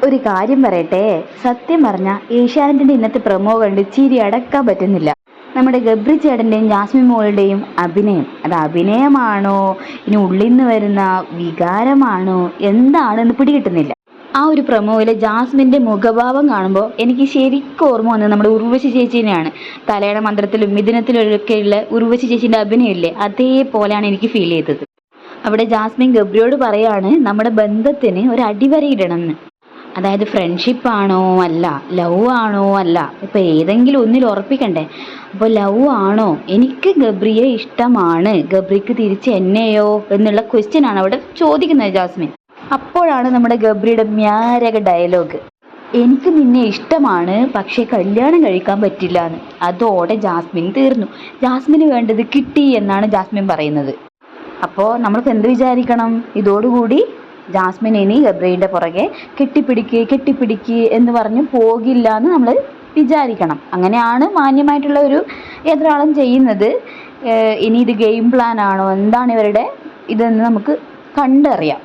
ഒരു കാര്യം പറയട്ടെ, സത്യം പറഞ്ഞ ഏഷ്യാനെറ്റിന്റെ ഇന്നത്തെ പ്രൊമോ കണ്ട് ചിരി അടക്കാൻ പറ്റുന്നില്ല. നമ്മുടെ ഗബ്രി ചേട്ടന്റെയും ജാസ്മിൻ മോളുടെയും അഭിനയം, അത് അഭിനയമാണോ ഇനി ഉള്ളിൽ നിന്ന് വരുന്ന വികാരമാണോ എന്താണെന്ന് പിടികിട്ടുന്നില്ല. ആ ഒരു പ്രൊമോയിലെ ജാസ്മിന്റെ മുഖഭാവം കാണുമ്പോൾ എനിക്ക് ശരിക്കും ഓർമ്മ വന്നത് നമ്മുടെ ഉർവശി ചേച്ചീനെയാണ്. തലയുടെ മന്ത്രത്തിലും മിഥുനത്തിലൊക്കെയുള്ള ഉർവശി ചേച്ചീൻ്റെ അഭിനയമില്ലേ, അതേപോലെയാണ് എനിക്ക് ഫീൽ ചെയ്തത്. അവിടെ ജാസ്മിൻ ഗബ്രിയോട് പറയാണ് നമ്മുടെ ബന്ധത്തിന് ഒരു അടിവരയിടണമെന്ന്. അതായത് ഫ്രണ്ട്ഷിപ്പ് ആണോ അല്ല, ലവ് ആണോ അല്ല, ഇപ്പം ഏതെങ്കിലും ഒന്നിൽ ഉറപ്പിക്കണ്ടേ. അപ്പോൾ ലവ് ആണോ, എനിക്ക് ഗബ്രിയെ ഇഷ്ടമാണ്, ഗബ്രിക്ക് തിരിച്ച് എന്നെയോ എന്നുള്ള ക്വസ്റ്റ്യൻ ആണ് അവിടെ ചോദിക്കുന്നത് ജാസ്മിൻ. അപ്പോഴാണ് നമ്മുടെ ഗബ്രിയുടെ മ്യാരക ഡയലോഗ്, എനിക്ക് നിന്നെ ഇഷ്ടമാണ് പക്ഷേ കല്യാണം കഴിക്കാൻ പറ്റില്ല എന്ന്. അതോടെ ജാസ്മിൻ തീർന്നു. ജാസ്മിന് വേണ്ടത് കിട്ടി എന്നാണ് ജാസ്മിൻ പറയുന്നത്. അപ്പോൾ നമ്മൾക്ക് എന്ത് വിചാരിക്കണം, ഇതോടുകൂടി ജാസ്മിൻ ഇനി ഗബ്രിയുടെ പുറകെ കെട്ടിപ്പിടിക്ക് എന്ന് പറഞ്ഞ് പോകില്ല എന്ന് നമ്മൾ വിചാരിക്കണം. അങ്ങനെയാണ് മാന്യമായിട്ടുള്ള ഒരു എതിരാളം ചെയ്യുന്നത്. ഇനി ഇത് ഗെയിം പ്ലാൻ ആണോ, എന്താണ് ഇവരുടെ ഇതെന്ന് നമുക്ക് കണ്ടറിയാം.